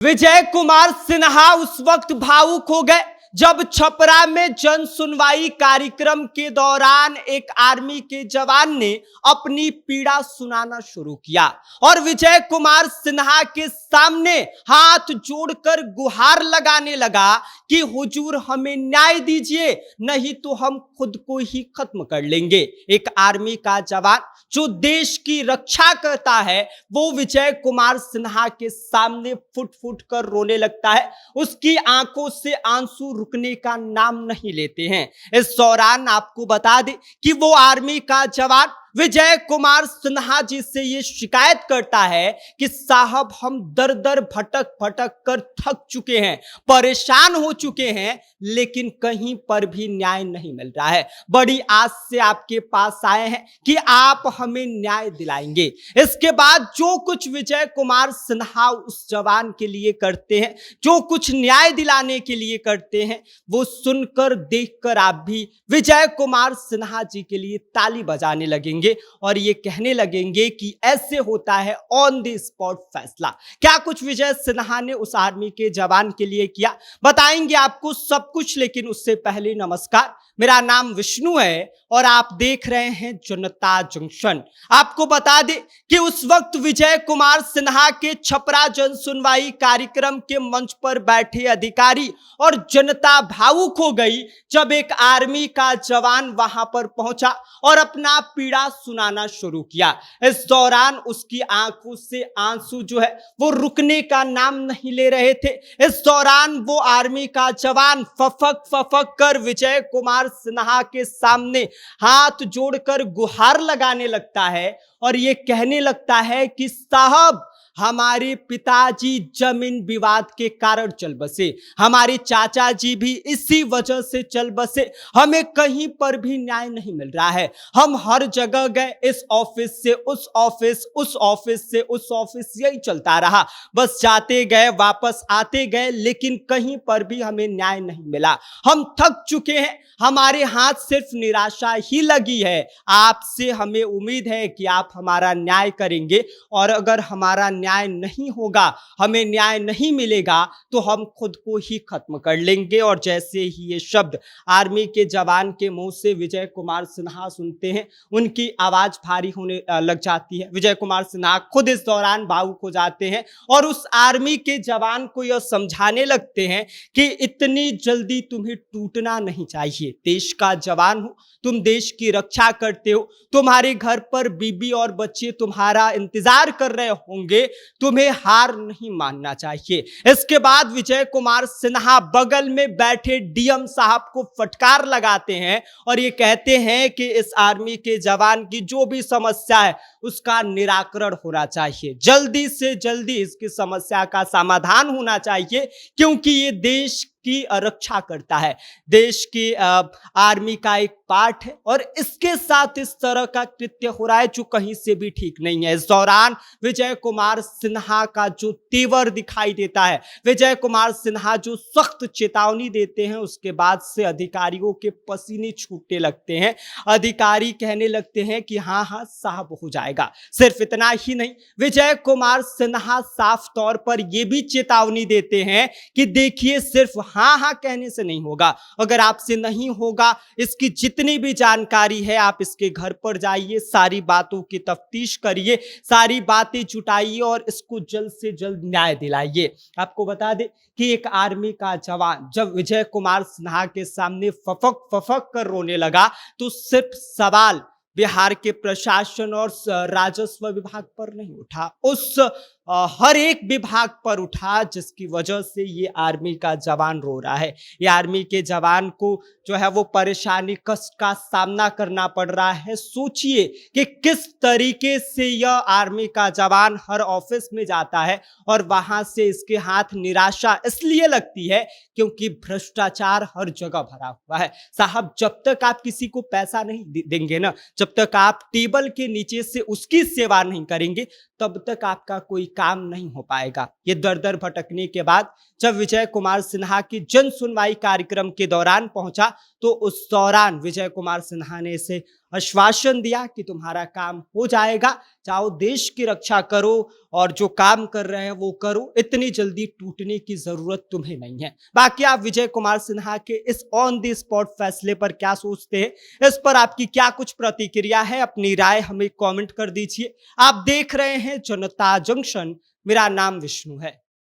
विजय कुमार सिन्हा उस वक्त भावुक हो गए जब छपरा में जन सुनवाई कार्यक्रम के दौरान एक आर्मी के जवान ने अपनी पीड़ा सुनाना शुरू किया और विजय कुमार सिन्हा के सामने हाथ जोड़कर गुहार लगाने लगा कि हुजूर हमें न्याय दीजिए, नहीं तो हम खुद को ही खत्म कर लेंगे। एक आर्मी का जवान जो देश की रक्षा करता है वो विजय कुमार सिन्हा के सामने फुट फुट कर रोने लगता है। उसकी आंखों से आंसू रुकने का नाम नहीं लेते हैं। इस दौरान आपको बता दें कि वो आर्मी का जवान विजय कुमार सिन्हा जी से ये शिकायत करता है कि साहब हम दर दर भटक भटक कर थक चुके हैं, परेशान हो चुके हैं, लेकिन कहीं पर भी न्याय नहीं मिल रहा है। बड़ी आस से आपके पास आए हैं कि आप हमें न्याय दिलाएंगे। इसके बाद जो कुछ विजय कुमार सिन्हा उस जवान के लिए करते हैं, जो कुछ न्याय दिलाने के लिए करते हैं, वो सुनकर देखकर आप भी विजय कुमार सिन्हा जी के लिए ताली बजाने लगेंगे और ये कहने लगेंगे कि ऐसे होता है ऑन द स्पॉट फैसला। क्या कुछ विजय सिन्हा ने उस आर्मी के जवान के लिए किया, बताएंगे आपको सब कुछ। लेकिन उससे पहले नमस्कार, मेरा नाम विष्णु है और आप देख रहे हैं जनता जंक्शन। आपको बता दें कि उस वक्त विजय कुमार सिन्हा के छपरा जन सुनवाई कार्यक्रम के मंच पर बैठे अधिकारी और जनता भावुक हो गई जब एक आर्मी का जवान वहां पर पहुंचा और अपना पीड़ा सुनाना शुरू किया। इस दौरान उसकी आंखों से आंसू जो है वो रुकने का नाम नहीं ले रहे थे। इस दौरान वो आर्मी का जवान फफक फफक कर विजय कुमार सिन्हा के सामने हाथ जोड़कर गुहार लगाने लगता है और ये कहने लगता है कि साहब हमारे पिताजी जमीन विवाद के कारण चल बसे, हमारे चाचा जी भी इसी वजह से चल बसे, हमें कहीं पर भी न्याय नहीं मिल रहा है। हम हर जगह गए, इस ऑफिस से उस ऑफिस, उस ऑफिस से उस ऑफिस, यही चलता रहा। बस जाते गए, वापस आते गए, लेकिन कहीं पर भी हमें न्याय नहीं मिला। हम थक चुके हैं, हमारे हाथ सिर्फ निराशा ही लगी है। आपसे हमें उम्मीद है कि आप हमारा न्याय करेंगे और अगर हमारा न्याय नहीं होगा, हमें न्याय नहीं मिलेगा, तो हम खुद को ही खत्म कर लेंगे। और जैसे ही ये शब्द आर्मी के जवान के मुंह से विजय कुमार सिन्हा सुनते हैं, उनकी आवाज भारी होने लग जाती है। विजय कुमार सिन्हा खुद इस दौरान भावुक हो जाते हैं और उस आर्मी के जवान को यह समझाने लगते हैं कि इतनी जल्दी तुम्हें टूटना नहीं चाहिए। देश का जवान हो, तुम देश की रक्षा करते हो, तुम्हारे घर पर बीबी और बच्चे तुम्हारा इंतजार कर रहे होंगे, तुम्हें हार नहीं मानना चाहिए। इसके बाद विजय कुमार सिन्हा बगल में बैठे डीएम साहब को फटकार लगाते हैं और ये कहते हैं कि इस आर्मी के जवान की जो भी समस्या है उसका निराकरण होना चाहिए, जल्दी से जल्दी इसकी समस्या का समाधान होना चाहिए, क्योंकि ये देश की रक्षा करता है, देश की आर्मी का एक पार्ट है और इसके साथ इस तरह का कृत्य हो रहा है जो कहीं से भी ठीक नहीं है। इस दौरान विजय कुमार सिन्हा का जो तेवर दिखाई देता है, विजय कुमार सिन्हा जो सख्त चेतावनी देते हैं, उसके बाद से अधिकारियों के पसीने छूटने लगते हैं। अधिकारी कहने लगते हैं कि हाँ हाँ साहब हो जाएगा। सिर्फ इतना ही नहीं, विजय कुमार सिन्हा साफ तौर पर यह भी चेतावनी देते हैं कि देखिए सिर्फ हाँ हाँ कहने से नहीं होगा, अगर आपसे नहीं होगा, इसकी जितनी भी जानकारी है आप इसके घर पर जाइए, सारी बातों की तफ्तीश करिए, सारी बातें जुटाइए और इसको जल्द से जल्द न्याय दिलाइए। आपको बता दें कि एक आर्मी का जवान जब विजय कुमार सिन्हा के सामने फफक फफक कर रोने लगा तो सिर्फ सवाल बिहार के प्रशासन और राजस्व विभाग पर नहीं उठा, उस हर एक विभाग पर उठा, जिसकी वजह से ये आर्मी का जवान रो रहा है। ये आर्मी के जवान को जो है वो परेशानी, कष्ट का सामना करना पड़ रहा है। सोचिए कि किस तरीके से यह आर्मी का जवान हर ऑफिस में जाता है और वहां से इसके हाथ निराशा इसलिए लगती है क्योंकि भ्रष्टाचार हर जगह भरा हुआ है। साहब जब तक आप किसी को पैसा नहीं देंगे ना, जब तक आप टेबल के नीचे से उसकी सेवा नहीं करेंगे, तब तक आपका कोई काम नहीं हो पाएगा। ये दर दर भटकने के बाद जब विजय कुमार सिन्हा की जन सुनवाई कार्यक्रम के दौरान पहुंचा तो उस दौरान विजय कुमार सिन्हा ने इसे आश्वासन दिया कि तुम्हारा काम हो जाएगा, जाओ देश की रक्षा करो और जो काम कर रहे हैं वो करो, इतनी जल्दी टूटने की जरूरत तुम्हें नहीं है। बाकी आप विजय कुमार सिन्हा के इस ऑन द स्पॉट फैसले पर क्या सोचते हैं, इस पर आपकी क्या कुछ प्रतिक्रिया है, अपनी राय हमें कमेंट कर दीजिए। आप देख रहे हैं जनता जंक्शन, मेरा नाम विष्णु है।